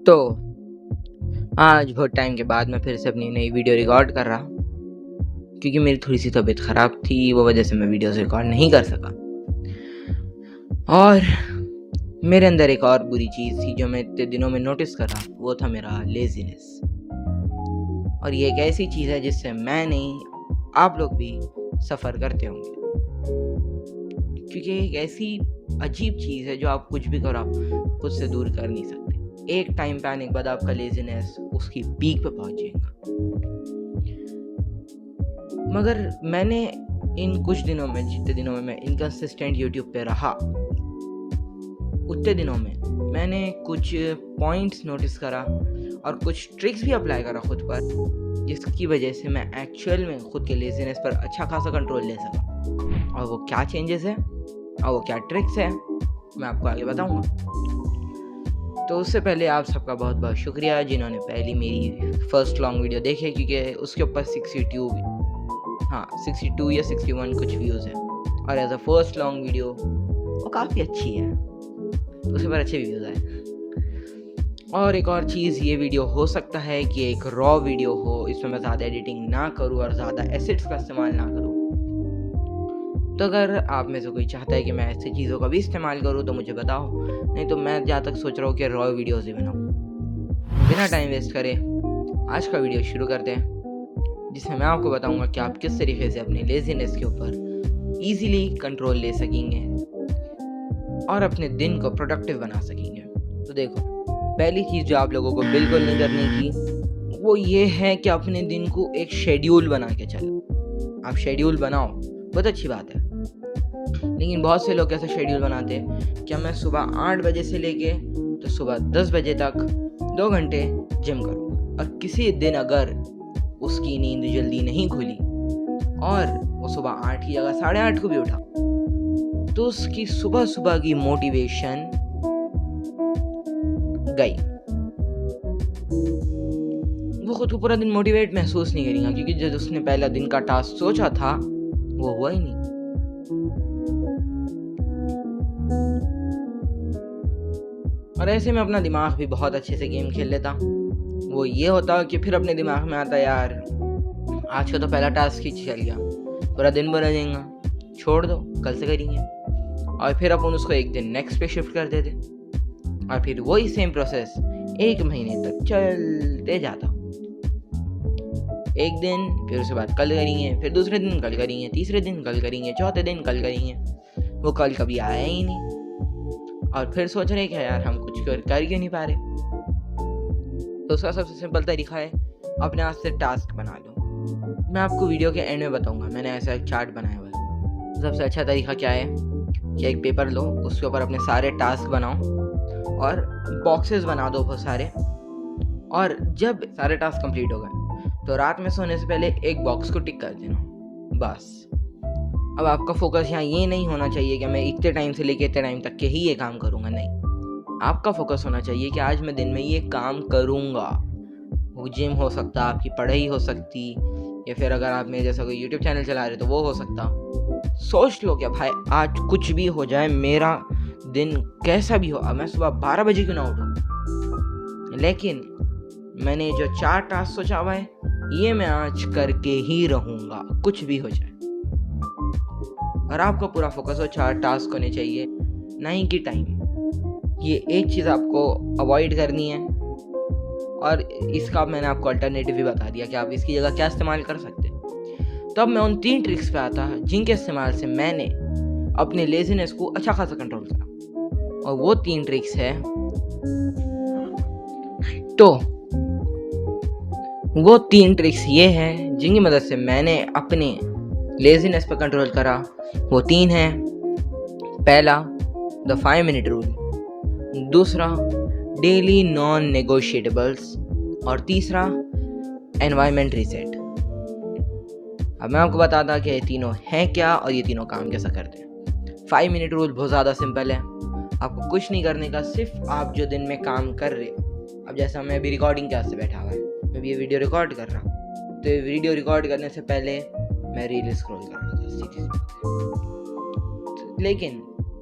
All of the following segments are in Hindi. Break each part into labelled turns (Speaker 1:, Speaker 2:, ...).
Speaker 1: तो आज बहुत टाइम के बाद मैं फिर से अपनी नई वीडियो रिकॉर्ड कर रहा, क्योंकि मेरी थोड़ी सी तबीयत ख़राब थी, वो वजह से मैं वीडियोस रिकॉर्ड नहीं कर सका। और मेरे अंदर एक और बुरी चीज़ थी जो मैं इतने दिनों में नोटिस कर रहा, वो था मेरा लेज़ीनेस। और ये एक ऐसी चीज़ है जिससे मैं नहीं, आप लोग भी सफ़र करते होंगे, क्योंकि एक ऐसी अजीब चीज़ है जो आप कुछ भी करो आप खुद से दूर कर नहीं सकते। एक टाइम पे आने के बाद आपका लेज़ीनेस उसकी पीक पे पहुंच जाएगा। मगर मैंने इन कुछ दिनों में, जितने दिनों में मैं इनकंसिस्टेंट यूट्यूब पे रहा, उतने दिनों में मैंने कुछ पॉइंट्स नोटिस करा और कुछ ट्रिक्स भी अप्लाई करा खुद पर, जिसकी वजह से मैं एक्चुअल में खुद के लेज़ीनेस पर अच्छा खासा कंट्रोल ले सका। और वो क्या चेंजेस है और वो क्या ट्रिक्स है, मैं आपको आगे बताऊंगा। तो उससे पहले आप सबका बहुत बहुत शुक्रिया जिन्होंने पहली मेरी फर्स्ट लॉन्ग वीडियो देखे, क्योंकि उसके ऊपर 62 या 61 कुछ व्यूज़ है। और as a first long video वो काफ़ी अच्छी है, तो उसके ऊपर अच्छे व्यूज़ आए। और एक और चीज़, ये वीडियो हो सकता है कि एक रॉ वीडियो हो, इसमें मैं ज़्यादा एडिटिंग ना करूँ और ज़्यादा एसिड्स का इस्तेमाल ना करूँ। तो अगर आप में से कोई चाहता है कि मैं ऐसी चीज़ों का भी इस्तेमाल करूँ तो मुझे बताओ, नहीं तो मैं जहाँ तक सोच रहा हूँ कि रॉ वीडियोज़ ही बनाऊँ। बिना टाइम वेस्ट करे आज का वीडियो शुरू करते हैं, जिसमें मैं आपको बताऊंगा कि आप किस तरीके से अपने लेज़ीनेस के ऊपर ईजीली कंट्रोल ले सकेंगे और अपने दिन को प्रोडक्टिव बना सकेंगे। तो देखो, पहली चीज़ जो आप लोगों को बिल्कुल नहीं करने की वो ये है कि अपने दिन को एक शेड्यूल बना के चलो। आप शेड्यूल बनाओ, बहुत अच्छी बात है, लेकिन बहुत से लोग ऐसा शेड्यूल बनाते हैं कि मैं सुबह 8 बजे से लेके तो सुबह 10 बजे तक 2 घंटे जिम करूँ, और किसी दिन अगर उसकी नींद जल्दी नहीं खुली और वो सुबह 8 की जगह 8:30 को भी उठा, तो उसकी सुबह सुबह की मोटिवेशन गई। वो खुद को पूरा दिन मोटिवेट महसूस नहीं करेगा, क्योंकि जो उसने पहला दिन का टास्क सोचा था वो हुआ ही नहीं। और ऐसे में अपना दिमाग भी बहुत अच्छे से गेम खेल लेता। वो ये होता कि फिर अपने दिमाग में आता, यार आज का तो पहला टास्क ही चल गया, पूरा दिन बुरा जाएगा, छोड़ दो, कल से करेंगे। और फिर अपन उसको एक दिन नेक्स्ट पे शिफ्ट कर देते, और फिर वही सेम प्रोसेस 1 महीने तक चलते जाता। एक दिन, फिर उसके बाद कल करेंगे, फिर दूसरे दिन कल करेंगे, तीसरे दिन कल करेंगे, चौथे दिन कल करेंगे। वो कल कभी आया ही नहीं, और फिर सोच रहे कि यार हम कुछ कर क्यों नहीं पा रहे। तो उसका सबसे सिंपल तरीका है, अपने हाथ से टास्क बना लो। मैं आपको वीडियो के एंड में बताऊंगा, मैंने ऐसा एक चार्ट बनाया हुआ है। सबसे अच्छा तरीका क्या है कि एक पेपर लो, उसके ऊपर अपने सारे टास्क बनाओ और बॉक्सेस बना दो बहुत सारे, और जब सारे टास्क कंप्लीट हो गए तो रात में सोने से पहले एक बॉक्स को टिक कर देना, बस। अब आपका फोकस यहाँ ये नहीं होना चाहिए कि मैं इतने टाइम से लेके इतने टाइम तक के ही ये काम करूँगा, नहीं। आपका फोकस होना चाहिए कि आज मैं दिन में ये काम करूँगा। वो जिम हो सकता, आपकी पढ़ाई हो सकती, या फिर अगर आप मेरे जैसा कोई यूट्यूब चैनल चला रहे तो वो हो सकता। सोच लो कि भाई आज कुछ भी हो जाए, मेरा दिन कैसा भी हो, अब मैं सुबह 12 बजे क्यों ना उठूँ, लेकिन मैंने जो 4 टास्क सोचा हुआ है ये मैं आज करके ही रहूँगा, कुछ भी हो जाए। और आपका पूरा फोकस हो 4 टास्क होने चाहिए, नहीं कि टाइम। ये एक चीज़ आपको अवॉइड करनी है, और इसका मैंने आपको अल्टरनेटिव भी बता दिया कि आप इसकी जगह क्या इस्तेमाल कर सकते हैं। तो अब मैं उन 3 ट्रिक्स पे आता है जिनके इस्तेमाल से मैंने अपने लेज़ीनेस को अच्छा खासा कंट्रोल करा, और वो 3 ट्रिक्स है। तो वो 3 ट्रिक्स ये हैं जिनकी मदद से मैंने अपने लेज़ीनेस पर कंट्रोल करा। वो 3 हैं, पहला द 5 मिनट रूल, दूसरा डेली नॉन नेगोशिएटेबल्स, और तीसरा एनवायरनमेंट रीसेट। अब मैं आपको बताता कि ये तीनों हैं क्या और ये तीनों काम कैसा करते हैं। 5 मिनट रूल बहुत ज़्यादा सिंपल है, आपको कुछ नहीं करने का, सिर्फ आप जो दिन में काम कर रहे हो। अब जैसा मैं अभी रिकॉर्डिंग क्लास से बैठा हुआ है, मैं भी ये वीडियो रिकॉर्ड कर रहा हूँ, तो ये वीडियो रिकॉर्ड करने से पहले मैं रील स्क्रॉल कर रहा था सीधी, लेकिन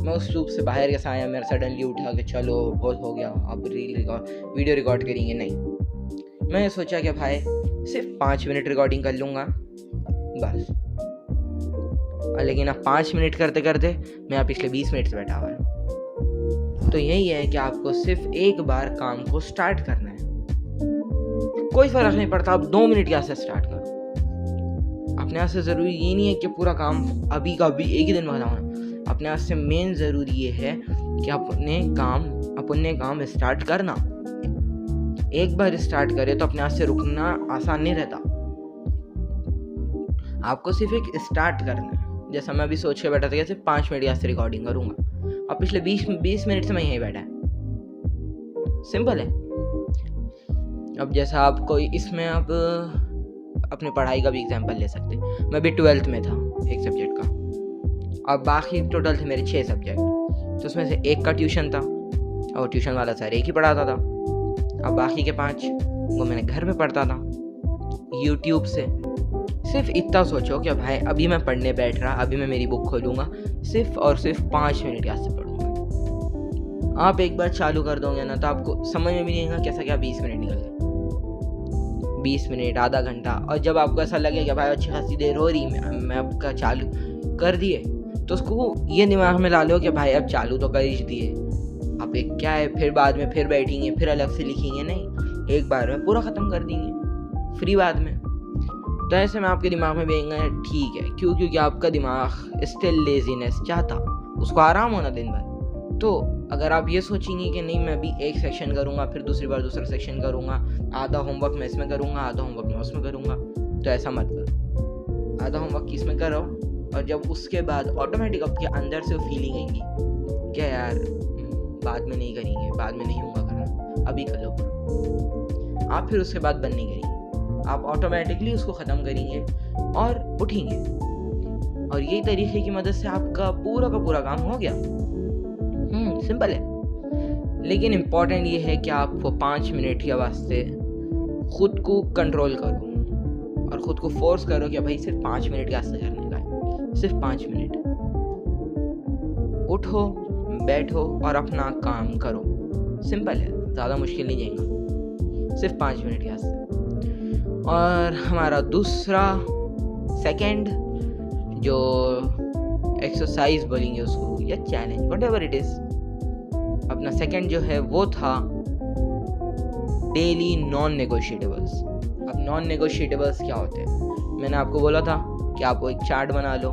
Speaker 1: मैं उस लूप से बाहर कैसे आया, मेरा सडनली उठा कि चलो बहुत हो गया अब वीडियो रिकॉर्ड करेंगे, नहीं। मैंने सोचा कि भाई सिर्फ 5 मिनट रिकॉर्डिंग कर लूँगा बस। और लेकिन अब 5 मिनट करते करते मैं अब पिछले 20 मिनट से बैठा हुआ हूँ। तो यही है कि आपको सिर्फ एक बार काम को स्टार्ट करना है, कोई फ़र्क नहीं पड़ता आप 2 मिनट यहाँ से स्टार्ट करो। अपने आप से ज़रूरी ये नहीं है कि पूरा काम अभी का अभी एक ही दिन में खत्म होना। अपने आप से मेन ज़रूरी ये है कि अपने काम स्टार्ट करना। एक बार स्टार्ट करे तो अपने आप से रुकना आसान नहीं रहता। आपको सिर्फ एक स्टार्ट करना है। जैसा मैं अभी सोच के बैठा था कि सिर्फ 5 मिनट यहाँ से रिकॉर्डिंग करूँगा, अब पिछले 20 मिनट से मैं यहीं बैठा है। सिंपल है। अब जैसा आप कोई इसमें आप अपने पढ़ाई का भी एग्जांपल ले सकते हैं। मैं भी 12th में था एक सब्जेक्ट का, और बाकी टोटल थे मेरे 6 सब्जेक्ट, तो उसमें से एक का ट्यूशन था और ट्यूशन वाला सर एक ही पढ़ाता था। अब बाकी के 5 वो मैंने घर में पढ़ता था यूट्यूब से। सिर्फ इतना सोचो कि भाई अभी मैं पढ़ने बैठ रहा, अभी मैं मेरी बुक खोलूँगा, सिर्फ और सिर्फ 5 मिनट यहाँ से पढ़ूँगा। आप एक बार चालू कर दोगे ना तो आपको समझ में भी नहीं आएगा कैसा क्या 20 मिनट निकल गए, 20 मिनट, आधा घंटा। और जब आपको ऐसा लगे कि भाई अच्छी खासी देर हो रही मैं आपका चालू कर दिए, तो उसको ये दिमाग में ला लो कि भाई अब चालू तो कर ही दिए, अब एक क्या है, फिर बाद में फिर बैठेंगे फिर अलग से लिखेंगे, नहीं, एक बार में पूरा ख़त्म कर देंगे फ्री बाद में। तो ऐसे में आपके दिमाग में बेंगा ठीक है, क्योंकि आपका दिमाग स्टिल लेजीनेस चाहता, उसको आराम होना दिन भर। तो अगर आप ये सोचेंगे कि नहीं मैं अभी एक सेक्शन करूँगा फिर दूसरी बार दूसरा सेक्शन करूँगा, आधा होमवर्क मैं इसमें करूँगा आधा होमवर्क मैं उसमें करूँगा, तो ऐसा मत करो। आधा होमवर्क इसमें करो और जब उसके बाद ऑटोमेटिक आपके अंदर से वो फीलिंग आएंगी क्या यार बाद में नहीं करेंगे, बाद में नहीं होगा करना, अभी कर लो। आप फिर उसके बाद बंद नहीं करेंगे, आप ऑटोमेटिकली उसको ख़त्म करेंगे और उठेंगे, और यही तरीके की मदद से आपका पूरा का पूरा काम हो गया। सिंपल है। लेकिन इम्पॉर्टेंट ये है कि आप वो 5 मिनट के वास्ते खुद को कंट्रोल करो और ख़ुद को फोर्स करो कि भाई सिर्फ 5 मिनट के वास्ते करने का है, सिर्फ 5 मिनट। उठो, बैठो और अपना काम करो। सिंपल है, ज़्यादा मुश्किल नहीं जाएगा, सिर्फ 5 मिनट के वास्ते। और हमारा दूसरा सेकंड जो एक्सरसाइज बोलेंगे उसको या चैलेंज व्हाटएवर इट इज़, अपना सेकंड जो है वो था डेली नॉन नेगोशिएटेबल्स। अब नॉन नेगोशिएटेबल्स क्या होते हैं? मैंने आपको बोला था कि आप एक चार्ट बना लो,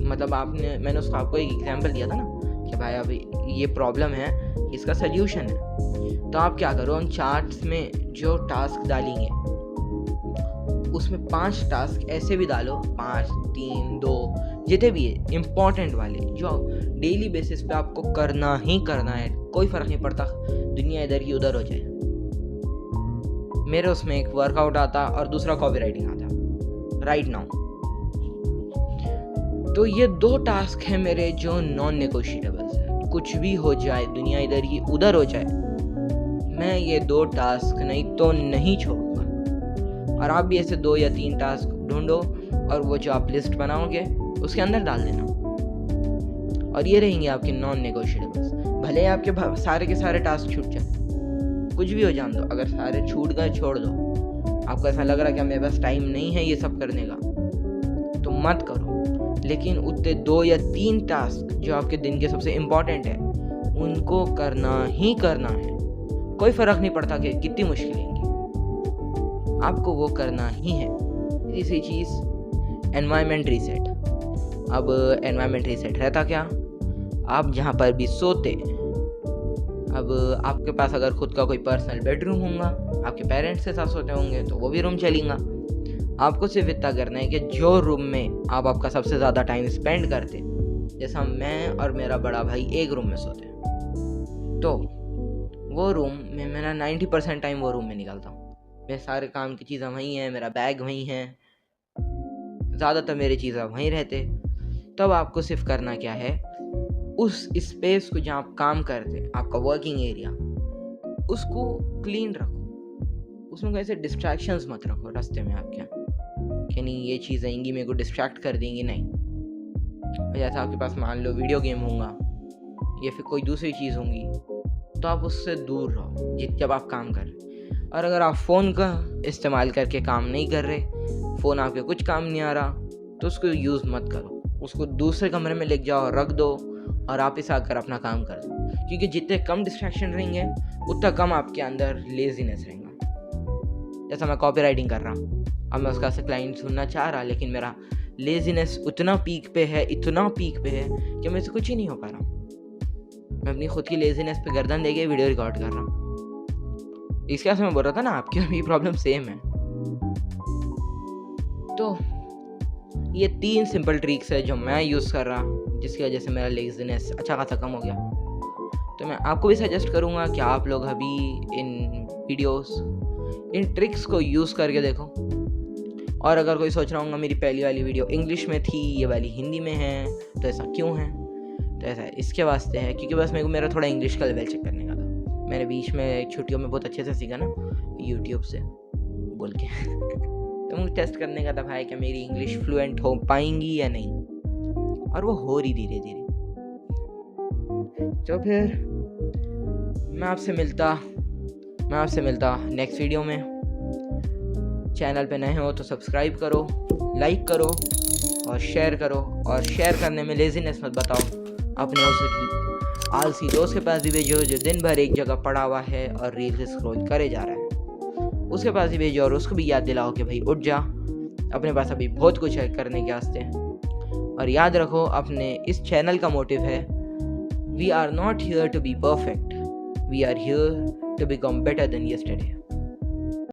Speaker 1: मतलब मैंने उसको आपको एक एग्जांपल दिया था ना कि भाई अभी ये प्रॉब्लम है, इसका सल्यूशन है। तो आप क्या करो, उन चार्ट्स में जो टास्क डालेंगे उसमें 5 टास्क ऐसे भी डालो, 5, 3, 2 जितने भी है इम्पॉर्टेंट वाले जो डेली बेसिस पे आपको करना ही करना है, कोई फ़र्क नहीं पड़ता दुनिया इधर की उधर हो जाए। मेरे उसमें एक वर्कआउट आता और दूसरा कॉपी राइटिंग आता राइट नाउ। तो ये 2 टास्क हैं मेरे जो नॉन नेगोशिएबल्स हैं, कुछ भी हो जाए दुनिया इधर की उधर हो जाए, मैं ये 2 टास्क नहीं तो नहीं छोड़ूंगा। और आप भी ऐसे 2 या 3 टास्क ढूंढो और वो जो आप लिस्ट बनाओगे उसके अंदर डाल देना, और ये रहेंगे आपके नॉन नेगोशिएबल्स। भले ही आपके सारे के सारे टास्क छूट जाए, कुछ भी हो जान दो, अगर सारे छूट गए छोड़ दो, आपको ऐसा लग रहा है कि मेरे पास टाइम नहीं है ये सब करने का, तो मत करो। लेकिन उतने 2 या 3 टास्क जो आपके दिन के सबसे इम्पोर्टेंट है उनको करना ही करना है, कोई फ़र्क नहीं पड़ता कि कितनी मुश्किल होंगी, आपको वो करना ही है। इसी चीज़ एनवायरनमेंट रीसेट। अब एनवायरनमेंट रीसेट रहता क्या, आप जहाँ पर भी सोते, अब आपके पास अगर खुद का कोई पर्सनल बेडरूम होगा, आपके पेरेंट्स के साथ सोते होंगे तो वो भी रूम चलेगा। आपको सिर्फ इतना करना है कि जो रूम में आप आपका सबसे ज़्यादा टाइम स्पेंड करते, जैसा मैं और मेरा बड़ा भाई एक रूम में सोते हैं, तो वो रूम में मेरा 90% टाइम वो रूम में निकलता हूँ। मेरे सारे काम की चीज़ें वहीं हैं, मेरा बैग वहीं है, ज़्यादातर मेरी चीज़ें वहीं रहते। तब आपको सिर्फ करना क्या है, उस स्पेस को जहाँ आप काम करते, आपका वर्किंग एरिया, उसको क्लीन रखो, उसमें कोई ऐसे डिस्ट्रैक्शंस मत रखो रास्ते में आपके कि नहीं ये चीज़ आएंगी मेरे को डिस्ट्रैक्ट कर देंगी, नहीं, जैसे आपके पास मान लो वीडियो गेम होगा या फिर कोई दूसरी चीज़ होंगी, तो आप उससे दूर रहो जब आप काम कर रहे। और अगर आप फ़ोन का इस्तेमाल करके काम नहीं कर रहे, फ़ोन आपके कुछ काम नहीं आ रहा, तो उसको यूज़ मत करो, उसको दूसरे कमरे में ले जाओ, रख दो और वापस आकर अपना काम कर दो। क्योंकि जितने कम डिस्ट्रैक्शन रहेंगे उतना कम आपके अंदर लेजीनेस रहेगा। जैसा मैं कॉपी राइटिंग कर रहा हूँ, अब मैं उसका क्लाइंट सुनना चाह रहा, लेकिन मेरा लेजीनेस उतना पीक पे है, इतना पीक पे है कि मेरे से कुछ ही नहीं हो पा रहा। मैं अपनी खुद की लेजीनेस पे गर्दन दे के वीडियो रिकॉर्ड कर रहा हूँ। इसके वजह से मैं बोल रहा था ना, आपकी भी प्रॉब्लम सेम है। तो ये 3 सिंपल ट्रिक्स है जो मैं यूज़ कर रहा हूँ, जिसकी वजह से मेरा लेजीनेस अच्छा खासा कम हो गया। तो मैं आपको भी सजेस्ट करूँगा कि आप लोग अभी इन वीडियोस, इन ट्रिक्स को यूज़ करके देखो। और अगर कोई सोच रहा होगा मेरी पहली वाली वीडियो इंग्लिश में थी, ये वाली हिंदी में है, तो ऐसा क्यों है? तो ऐसा इसके वास्ते है क्योंकि बस मेरा थोड़ा इंग्लिश का लेवल चेक करने का था। मैंने बीच में छुट्टियों में बहुत अच्छे से सीखा ना यूट्यूब से बोल के तो मुझे टेस्ट करने का था भाई कि मेरी इंग्लिश फ्लुएंट हो पाएंगी या नहीं, और वो हो रही धीरे धीरे। तो फिर मैं आपसे मिलता नेक्स्ट वीडियो में। चैनल पे नए हो तो सब्सक्राइब करो, लाइक करो और शेयर करो। और शेयर करने में लेजीनेस मत बताओ, अपने उस आलसी दोस्त के पास भी भेजो जो दिन भर एक जगह पड़ा हुआ है और रील स्क्रॉल करे जा रहा है, उसके पास भी भेजो और उसको भी याद दिलाओ कि भाई उठ जा, अपने पास अभी बहुत कुछ है करने के वास्ते। और याद रखो, अपने इस चैनल का मोटिव है, we are not here to be perfect, we are here to become better than yesterday.